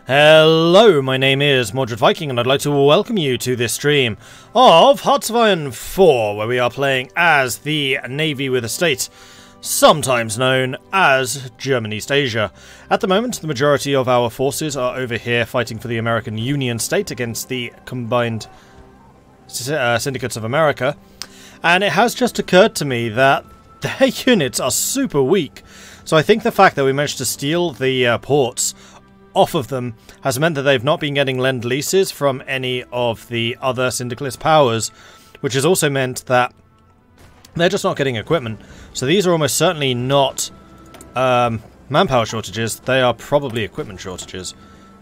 Hello, my name is Mordred Viking, and I'd like to welcome you to this stream of Hearts of Iron 4, where we are playing as the Navy with a State, sometimes known as German East Asia. At the moment, the majority of our forces are over here fighting for the American Union State against the combined syndicates of America, and it has just occurred to me that their units are super weak. So I think the fact that we managed to steal the ports off of them has meant that they've not been getting lend-leases from any of the other syndicalist powers, which has also meant that they're just not getting equipment. So these are almost certainly not manpower shortages, they are probably equipment shortages.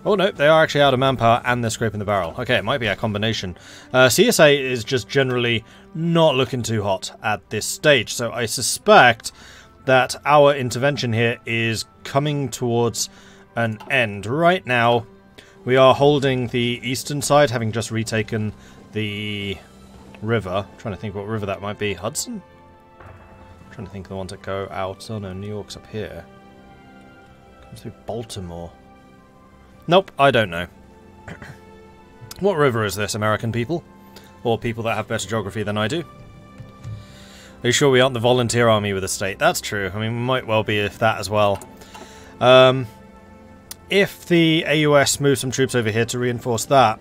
Oh no, they are actually out of manpower and they're scraping the barrel. Okay, it might be a combination. CSA is just generally not looking too hot at this stage, so I suspect that our intervention here is coming towards an end. Right now, we are holding the eastern side, having just retaken the river. I'm trying to think what river that might be. Hudson? I'm trying to think of the ones that go out. Oh no, New York's up here. Comes through Baltimore. Nope, I don't know. What river is this, American people? Or people that have better geography than I do? Are you sure we aren't the volunteer army with a state? That's true. I mean, we might well be if that as well. If the AUS moves some troops over here to reinforce that,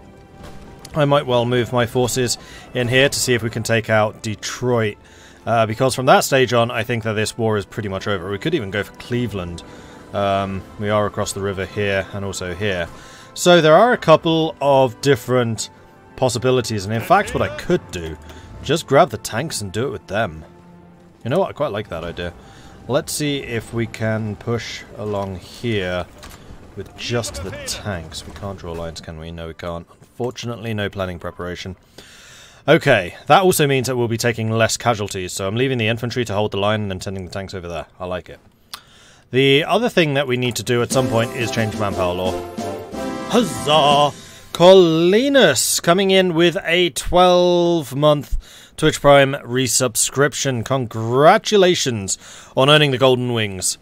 I might well move my forces in here to see if we can take out Detroit. Because from that stage on, I think that this war is pretty much over. We could even go for Cleveland. We are across the river here and also here. So there are a couple of different possibilities. And in fact, what I could do, just grab the tanks and do it with them. You know what? I quite like that idea. Let's see if we can push along here with just the tanks. We can't draw lines, can we? No, we can't. Unfortunately, no planning preparation. Okay, that also means that we'll be taking less casualties, so I'm leaving the infantry to hold the line and then sending the tanks over there. I like it. The other thing that we need to do at some point is change manpower law. Huzzah! Colinus coming in with a 12-month Twitch Prime resubscription. Congratulations on earning the golden wings.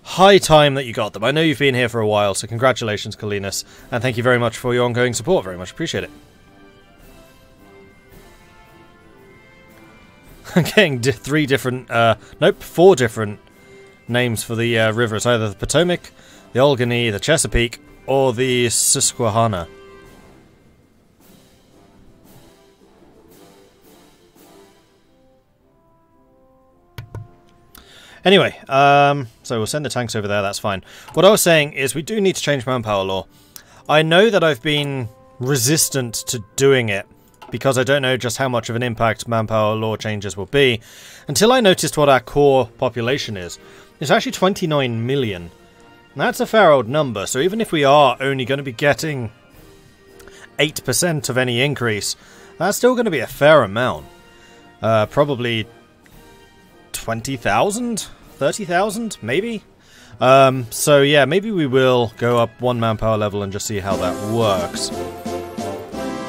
High time that you got them. I know you've been here for a while, so congratulations, Colinus, and thank you very much for your ongoing support. Very much appreciate it. I'm getting four different names for the river. It's either the Potomac, the Allegheny, the Chesapeake, or the Susquehanna. Anyway, so we'll send the tanks over there, that's fine. What I was saying is we do need to change manpower law. I know that I've been resistant to doing it, because I don't know just how much of an impact manpower law changes will be, until I noticed what our core population is. It's actually 29 million. And that's a fair old number, so even if we are only going to be getting 8% of any increase, that's still going to be a fair amount. Probably 20,000? 30,000? Maybe? So yeah, maybe we will go up one manpower level and just see how that works.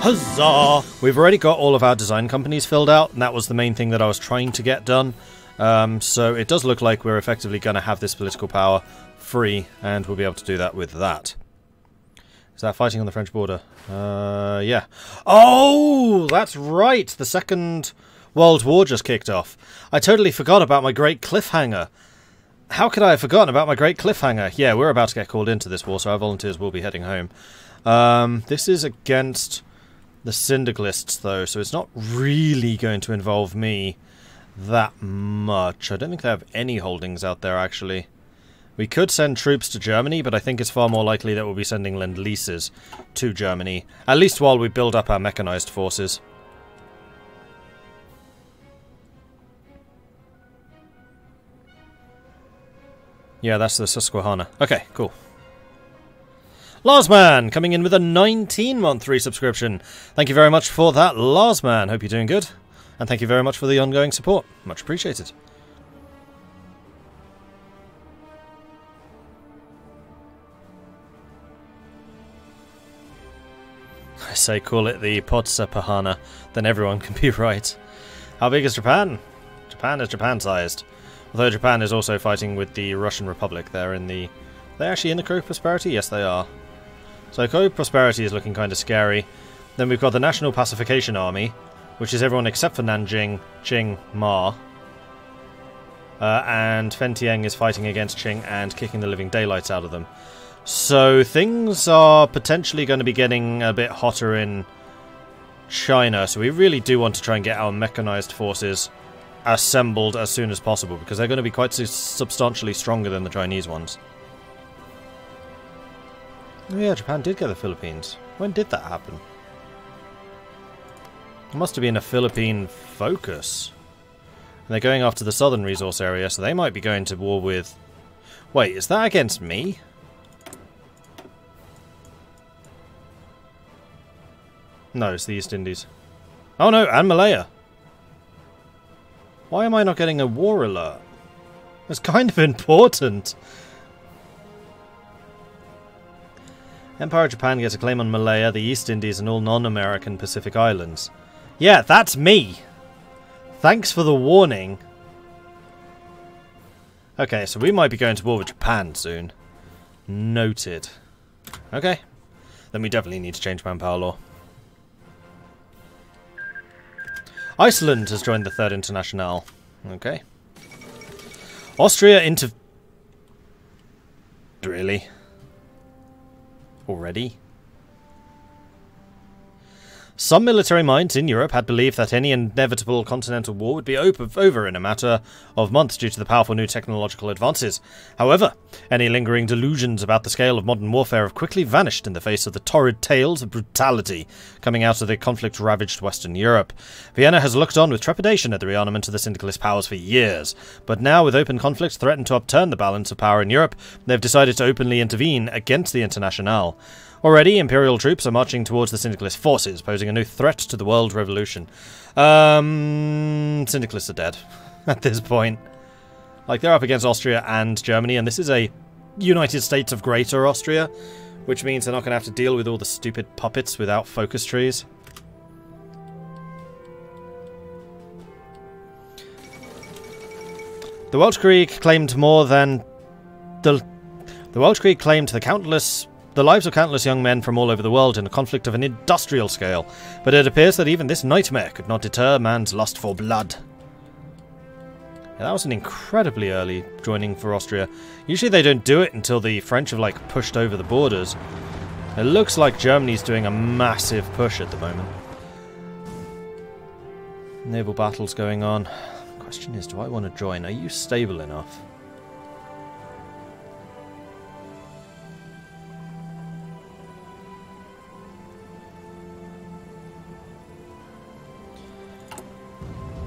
Huzzah! We've already got all of our design companies filled out, and that was the main thing that I was trying to get done. So it does look like we're effectively going to have this political power free, and we'll be able to do that with that. Is that fighting on the French border? Yeah. Oh, that's right! The Second World War just kicked off. I totally forgot about my great cliffhanger. How could I have forgotten about my great cliffhanger? Yeah, we're about to get called into this war, so our volunteers will be heading home. This is against the syndicalists, though, so it's not really going to involve me that much. I don't think they have any holdings out there, actually. We could send troops to Germany, but I think it's far more likely that we'll be sending lend-leases to Germany, at least while we build up our mechanized forces. Yeah, that's the Susquehanna. Okay, cool. Larsman coming in with a 19-month resubscription. Thank you very much for that, Larsman. Hope you're doing good. And thank you very much for the ongoing support. Much appreciated. I say call it the Potsapahana, then everyone can be right. How big is Japan? Japan is Japan-sized. Although Japan is also fighting with the Russian Republic. They're actually in the Crow Prosperity? Yes, they are. So co-prosperity is looking kind of scary. Then we've got the National Pacification Army, which is everyone except for Nanjing, Qing, Ma. And Fentieng is fighting against Qing and kicking the living daylights out of them. So things are potentially going to be getting a bit hotter in China, so we really do want to try and get our mechanized forces assembled as soon as possible, because they're going to be quite substantially stronger than the Chinese ones. Oh yeah, Japan did get the Philippines. When did that happen? It must have been a Philippine focus. And they're going after the southern resource area, so they might be going to war with... Wait, is that against me? No, it's the East Indies. Oh no, and Malaya. Why am I not getting a war alert? It's kind of important. Empire of Japan gets a claim on Malaya, the East Indies, and all non-American Pacific Islands. Yeah, that's me! Thanks for the warning. Okay, so we might be going to war with Japan soon. Noted. Okay. Then we definitely need to change manpower law. Iceland has joined the Third Internationale. Okay. Austria into... Really? Already? Some military minds in Europe had believed that any inevitable continental war would be over in a matter of months due to the powerful new technological advances. However, any lingering delusions about the scale of modern warfare have quickly vanished in the face of the torrid tales of brutality coming out of the conflict-ravaged Western Europe. Vienna has looked on with trepidation at the rearmament of the syndicalist powers for years, but now, with open conflicts threatened to upturn the balance of power in Europe, they've decided to openly intervene against the Internationale. Already, Imperial troops are marching towards the Syndicalist forces, posing a new threat to the world revolution. Syndicalists are dead at this point. Like, they're up against Austria and Germany, and this is a United States of Greater Austria, which means they're not going to have to deal with all the stupid puppets without focus trees. The Weltkrieg claimed more than... The Weltkrieg claimed the lives of countless young men from all over the world in a conflict of an industrial scale, but it appears that even this nightmare could not deter man's lust for blood. Yeah, that was an incredibly early joining for Austria. Usually they don't do it until the French have, like, pushed over the borders. It looks like Germany's doing a massive push at the moment. Naval battles going on. Question is, do I want to join? Are you stable enough?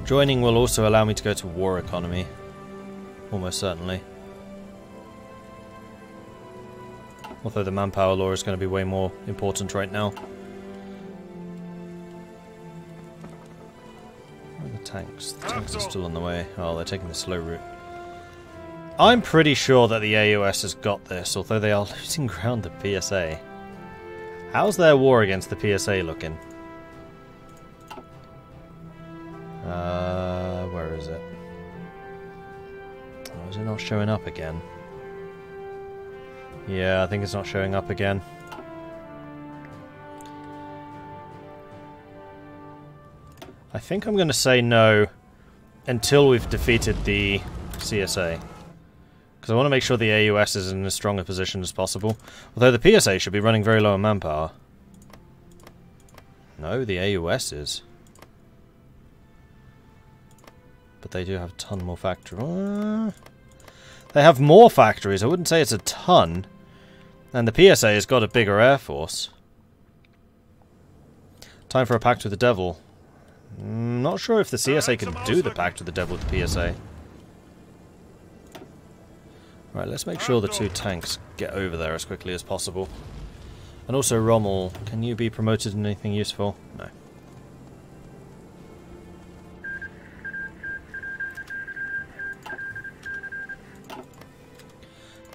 Joining will also allow me to go to war economy. Almost certainly. Although the manpower law is going to be way more important right now. Where are the tanks? The tanks are still on the way. Oh, they're taking the slow route. I'm pretty sure that the AUS has got this, although they are losing ground to PSA. How's their war against the PSA looking? Where is it? Oh, is it not showing up again? Yeah, I think it's not showing up again. I think I'm going to say no until we've defeated the CSA. Because I want to make sure the AUS is in as strong a position as possible. Although the PSA should be running very low on manpower. No, the AUS is. But they do have a ton more factories. They have more factories. I wouldn't say it's a ton. And the PSA has got a bigger air force. Time for a pact with the devil. Not sure if the CSA can do the pact with the devil with the PSA. Right, let's make sure the two tanks get over there as quickly as possible. And also Rommel, can you be promoted in anything useful? No.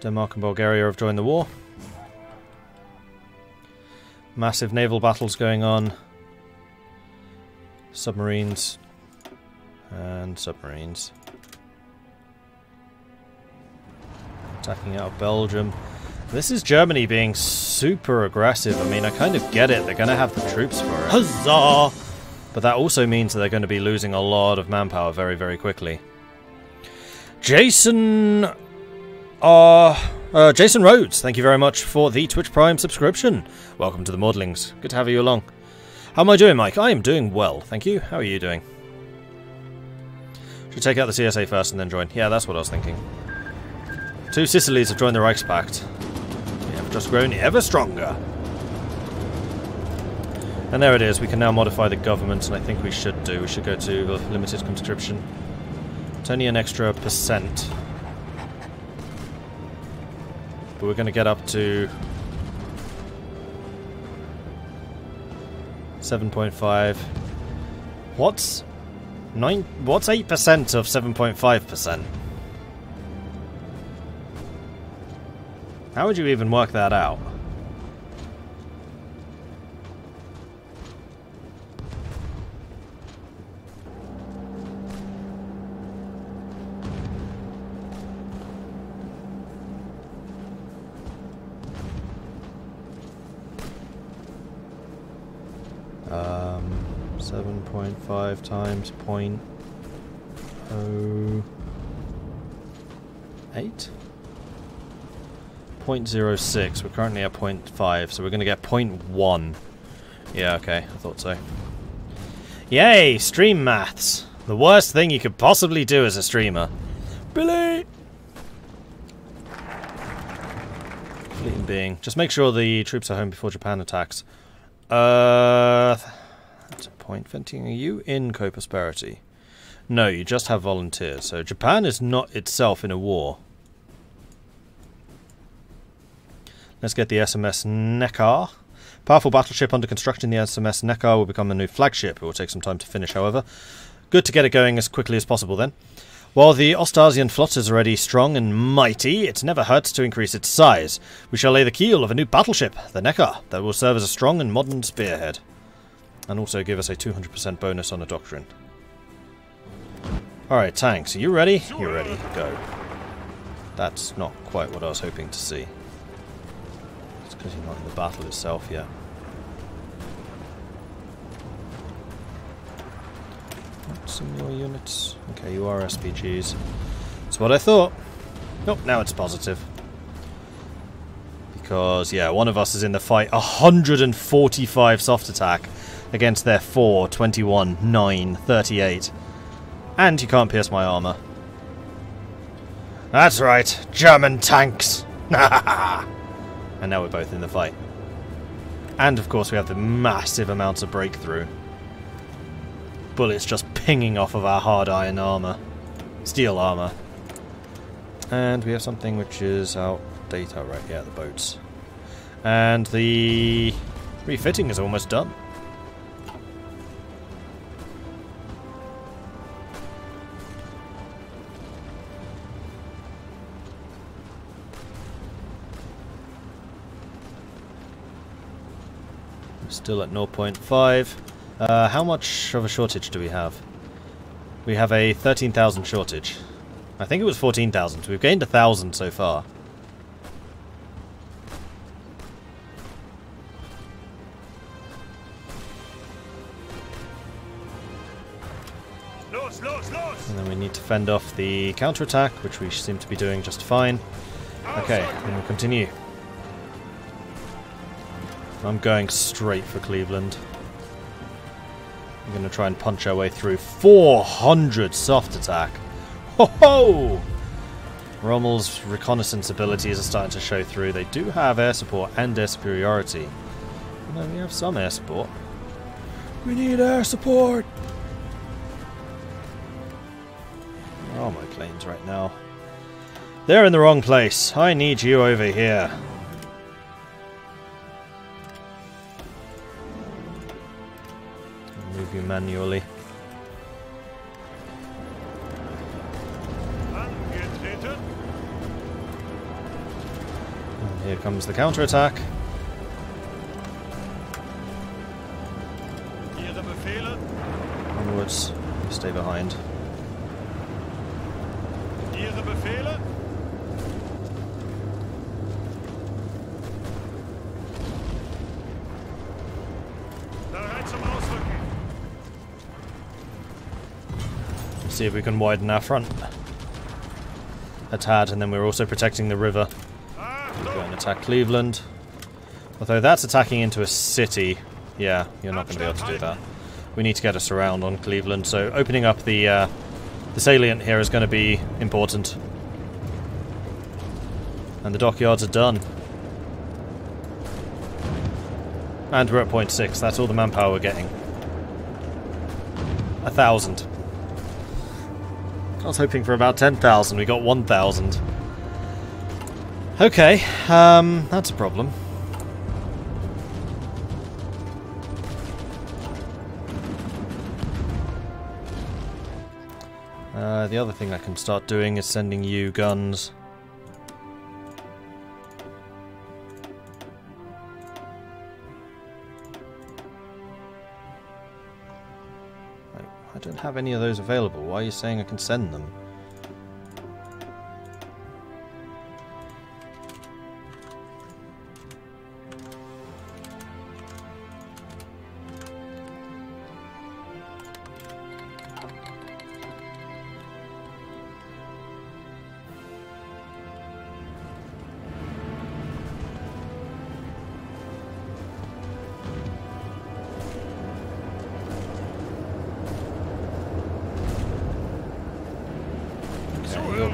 Denmark and Bulgaria have joined the war. Massive naval battles going on. Submarines. And submarines. Attacking out of Belgium. This is Germany being super aggressive. I mean, I kind of get it. They're going to have the troops for it. Huzzah! But that also means that they're going to be losing a lot of manpower very, very quickly. Jason Rhodes, thank you very much for the Twitch Prime subscription. Welcome to the Maudlings. Good to have you along. How am I doing, Mike? I am doing well, thank you. How are you doing? Should take out the CSA first and then join. Yeah, that's what I was thinking. 2 Sicilies have joined the Reichspakt. We have just grown ever stronger. And there it is. We can now modify the government, and I think we should do. We should go to limited conscription. It's only an extra %. But we're going to get up to 7.5. What's 8% of 7.5%? How would you even work that out? Um, 7.5 times 0.08? 0.06. We're currently at 0.5, so we're going to get 0.1. Yeah, okay, I thought so. Yay, stream maths. The worst thing you could possibly do as a streamer. Billy! Fleet and being. Just make sure the troops are home before Japan attacks. That's a point. Venting, are you in co-prosperity? No, you just have volunteers. So Japan is not itself in a war. Let's get the SMS Neckar. Powerful battleship under construction, the SMS Neckar will become a new flagship. It will take some time to finish, however. Good to get it going as quickly as possible, then. While the Ostasian fleet is already strong and mighty, it never hurts to increase its size. We shall lay the keel of a new battleship, the Neckar, that will serve as a strong and modern spearhead. And also give us a 200% bonus on a doctrine. Alright, tanks, are you ready? You're ready. Go. That's not quite what I was hoping to see. Because you're not in the battle itself yet. What's in your units? Okay, you are SPGs. That's what I thought. Nope, now it's positive. Because, yeah, one of us is in the fight. 145 soft attack against their 4, 21, 9, 38. And you can't pierce my armor. That's right, German tanks! And now we're both in the fight. And of course we have the massive amounts of breakthrough. Bullets just pinging off of our hard iron armor. Steel armor. And we have something which is outdated. Oh, right, yeah, the boats. And the refitting is almost done. Still at 0.5. How much of a shortage do we have? We have a 13,000 shortage. I think it was 14,000. We've gained 1,000 so far. And then we need to fend off the counterattack, which we seem to be doing just fine. Okay, and we'll continue. I'm going straight for Cleveland. I'm going to try and punch our way through. 400 soft attack! Ho ho! Rommel's reconnaissance abilities are starting to show through. They do have air support and air superiority. No, we have some air support. We need air support! Where are my planes right now? They're in the wrong place. I need you over here. Move you manually. And here comes the counterattack. Onwards. You stay behind. See if we can widen our front a tad, and then we're also protecting the river. Go and attack Cleveland. Although that's attacking into a city. Yeah, you're not going to be able to do that. We need to get a surround on Cleveland, so opening up the salient here is going to be important. And the dockyards are done. And we're at 0.6, that's all the manpower we're getting. 1,000. I was hoping for about 10,000, we got 1,000. Okay, that's a problem. The other thing I can start doing is sending you guns. I don't have any of those available. Why are you saying I can send them?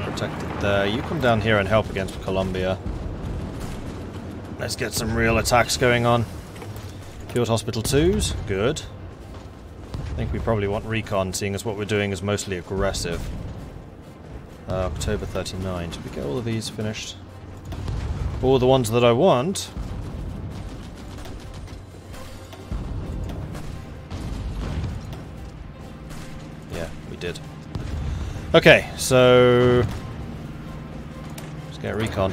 Protected there. You come down here and help against Columbia. Let's get some real attacks going on. Field Hospital 2s. Good. I think we probably want recon, seeing as what we're doing is mostly aggressive. October 39. Did we get all of these finished? All the ones that I want. Yeah, we did. Okay, so let's get recon.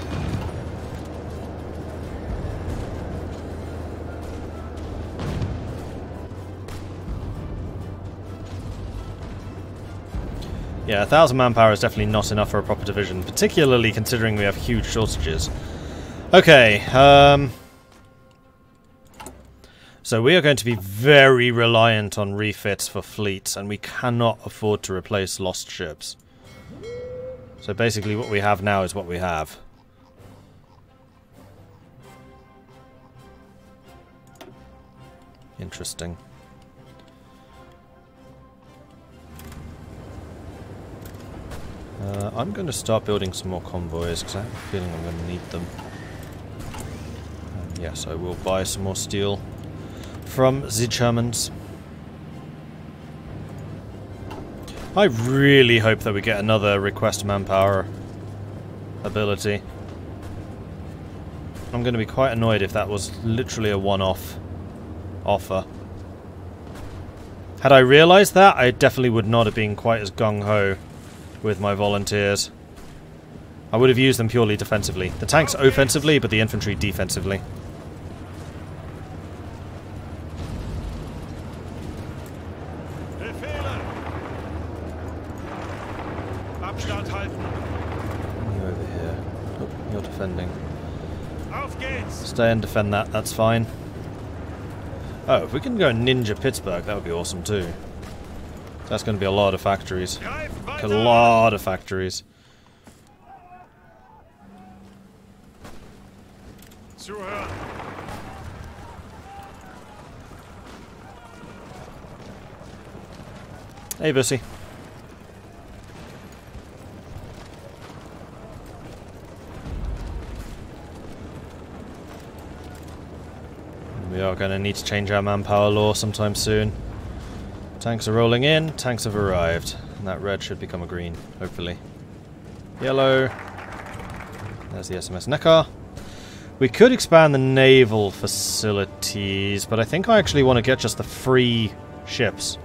Yeah, 1,000 manpower is definitely not enough for a proper division, particularly considering we have huge shortages. Okay, so we are going to be very reliant on refits for fleets, and we cannot afford to replace lost ships. So basically what we have now is what we have. Interesting. I'm going to start building some more convoys, because I have a feeling I'm going to need them. Yes, I will buy some more steel from the Germans. I really hope that we get another request manpower ability. I'm going to be quite annoyed if that was literally a one-off offer. Had I realised that, I definitely would not have been quite as gung-ho with my volunteers. I would have used them purely defensively. The tanks offensively, but the infantry defensively. Stay and defend that, that's fine. Oh, if we can go ninja Pittsburgh, that would be awesome too. That's going to be a lot of factories. A lot of factories. Hey, Bussy. We are going to need to change our manpower law sometime soon. Tanks are rolling in, tanks have arrived. And that red should become a green, hopefully. Yellow. There's the SMS Neckar. We could expand the naval facilities, but I think I actually want to get just the free ships.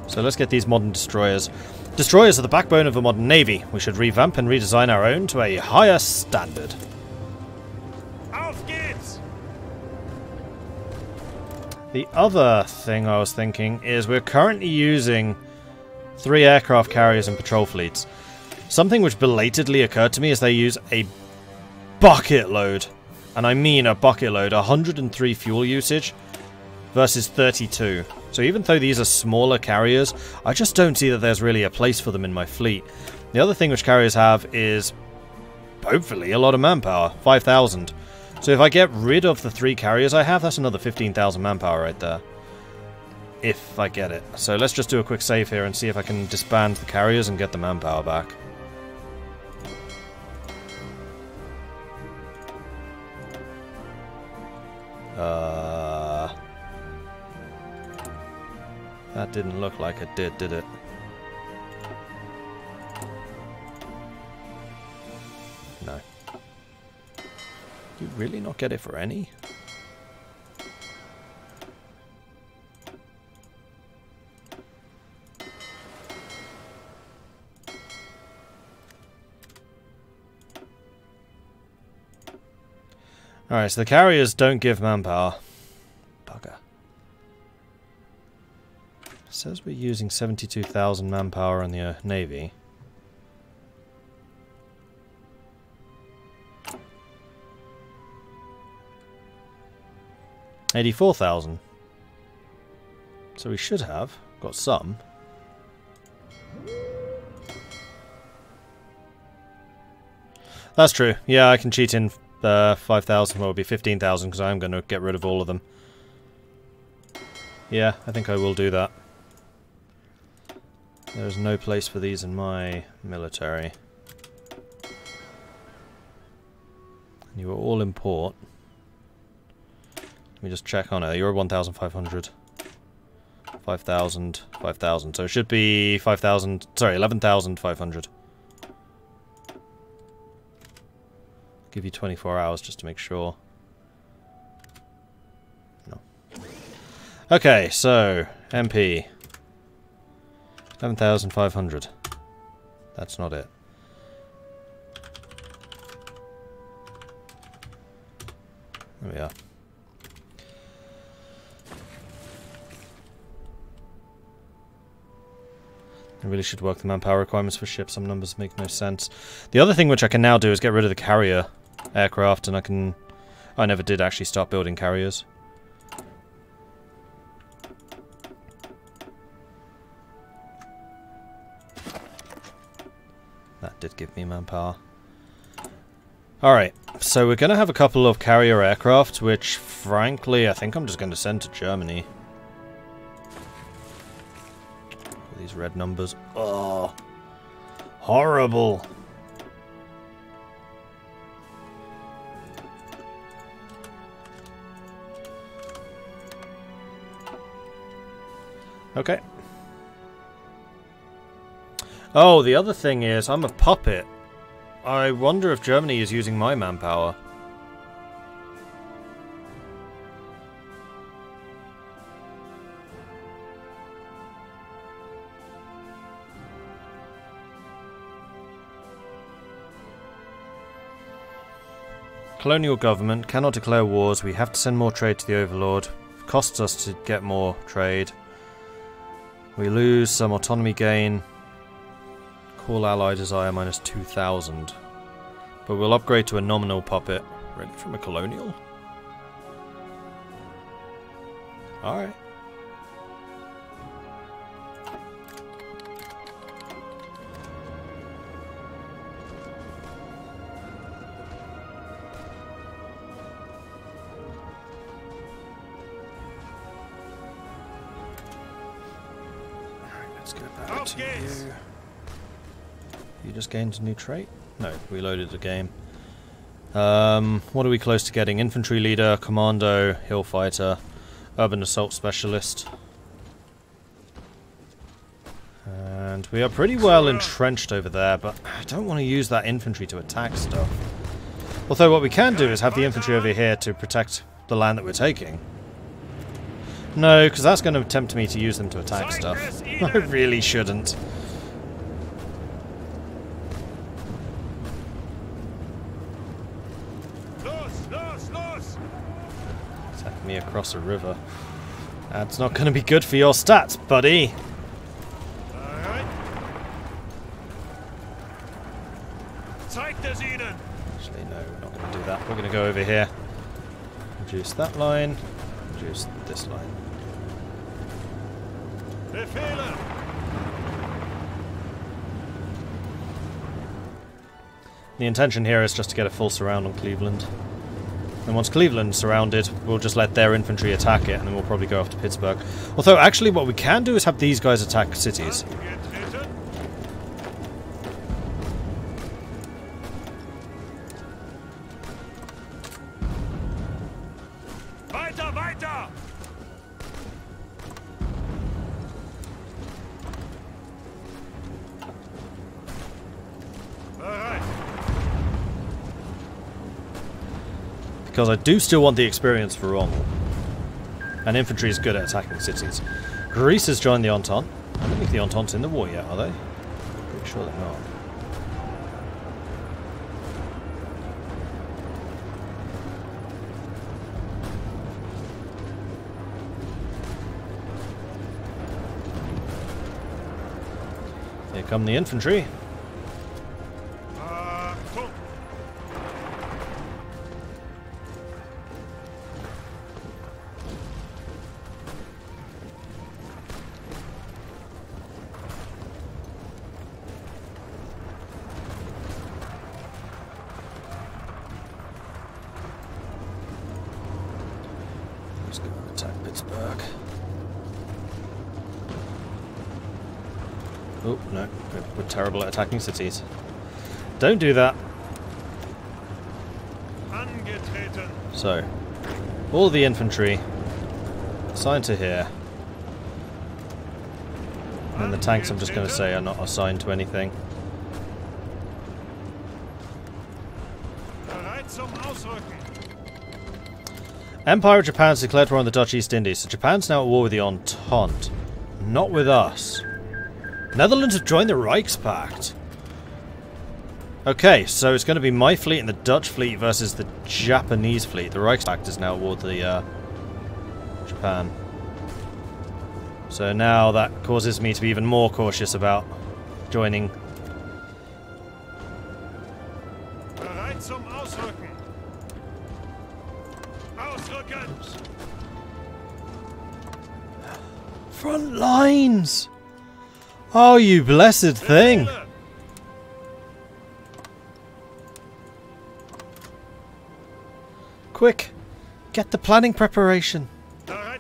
So let's get these modern destroyers. Destroyers are the backbone of a modern navy. We should revamp and redesign our own to a higher standard. The other thing I was thinking is we're currently using 3 aircraft carriers and patrol fleets. Something which belatedly occurred to me is they use a bucket load, and I mean a bucket load, 103 fuel usage versus 32. So even though these are smaller carriers, I just don't see that there's really a place for them in my fleet. The other thing which carriers have is, hopefully, a lot of manpower. 5,000. So if I get rid of the 3 carriers I have, that's another 15,000 manpower right there. If I get it. So let's just do a quick save here and see if I can disband the carriers and get the manpower back. That didn't look like it did it? No. You really not get it for any? Alright, so the carriers don't give manpower. Bugger. It says we're using 72,000 manpower on the Navy. $84,000. So we should have got some. That's true. Yeah, I can cheat in 5,000, well, it would be 15,000 because I'm going to get rid of all of them. Yeah, I think I will do that. There's no place for these in my military. You are all in port. Let me just check on it. You're 1,500. 5,000, 5,000. So it should be 5,000, sorry, 11,500. Give you 24 hours just to make sure. No. Okay, so MP 11,500. That's not it. There we are. I really should work the manpower requirements for ships. Some numbers make no sense. The other thing which I can now do is get rid of the carrier aircraft, and I can... I never did actually start building carriers. That did give me manpower. Alright, so we're going to have a couple of carrier aircraft, which, frankly, I think I'm just going to send to Germany. These red numbers. Oh, horrible. Okay. Oh, the other thing is, I'm a puppet. I wonder if Germany is using my manpower. Colonial government cannot declare wars. We have to send more trade to the Overlord. It costs us to get more trade. We lose some autonomy gain. Call ally desire minus 2,000. But we'll upgrade to a nominal puppet. Really, from a colonial? Alright. Let's go back to you. You just gained a new trait? No, we loaded the game. What are we close to getting? Infantry leader, commando, hill fighter, urban assault specialist. And we are pretty well entrenched over there, but I don't want to use that infantry to attack stuff. Although what we can do is have the infantry over here to protect the land that we're taking. No, because that's going to tempt me to use them to attack stuff. I really shouldn't. Attack me across a river. That's not going to be good for your stats, buddy. Actually, no, we're not going to do that. We're going to go over here. Reduce that line. Reduce this line. The intention here is just to get a full surround on Cleveland. And once Cleveland's surrounded, we'll just let their infantry attack it, and then we'll probably go off to Pittsburgh. Although, actually, what we can do is have these guys attack cities. Because I do still want the experience for Rommel. And infantry is good at attacking cities. Greece has joined the Entente. I don't think the Entente's in the war yet, are they? Pretty sure they're not. Here come the infantry. Let's go attack Pittsburgh. Oh, no. We're terrible at attacking cities. Don't do that. So, all the infantry assigned to here. And the tanks, I'm just going to say, are not assigned to anything. Empire of Japan has declared war on the Dutch East Indies, so Japan's now at war with the Entente. Not with us. Netherlands have joined the Reichspakt. Okay, so it's going to be my fleet and the Dutch fleet versus the Japanese fleet. The Reichspakt is now at war with the Japan. So now that causes me to be even more cautious about joining. Front lines! Oh, you blessed thing! Quick! Get the planning preparation! Yeah,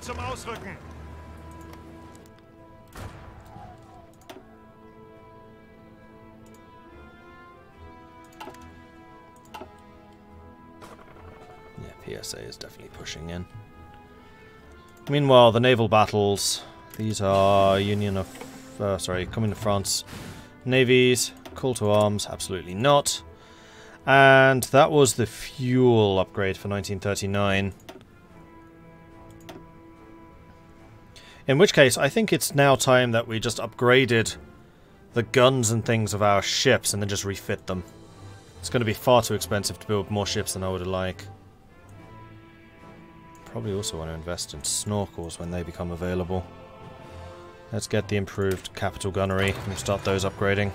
PSA is definitely pushing in. Meanwhile, the naval battles. These are Union of... Coming to France. Navies. Call to arms. Absolutely not. And that was the fuel upgrade for 1939. In which case, I think it's now time that we just upgraded the guns and things of our ships and then just refit them. It's going to be far too expensive to build more ships than I would like. Probably also want to invest in snorkels when they become available. Let's get the improved capital gunnery and we'll start those upgrading.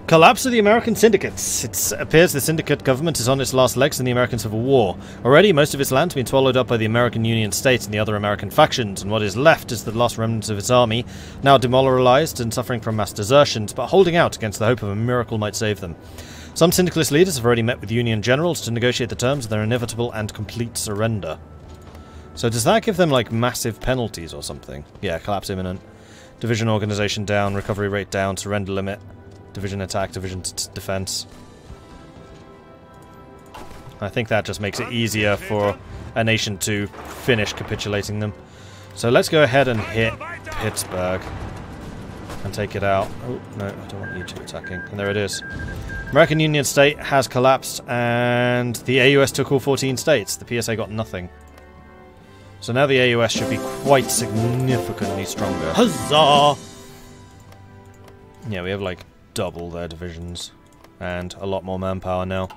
Collapse of the American syndicates. It appears the syndicate government is on its last legs in the American Civil War. Already, most of its land has been swallowed up by the American Union States and the other American factions, and what is left is the last remnants of its army, now demoralized and suffering from mass desertions, but holding out against the hope of a miracle might save them. Some syndicalist leaders have already met with Union generals to negotiate the terms of their inevitable and complete surrender. So does that give them, like, massive penalties or something? Yeah, collapse imminent. Division organization down, recovery rate down, surrender limit. Division attack, division defense. I think that just makes it easier for a nation to finish capitulating them. So let's go ahead and hit Pittsburgh and take it out. Oh, no, I don't want you two attacking. And there it is. American Union State has collapsed and the AUS took all 14 states. The PSA got nothing. So now the AUS should be quite significantly stronger. Huzzah! Yeah, we have like double their divisions and a lot more manpower now.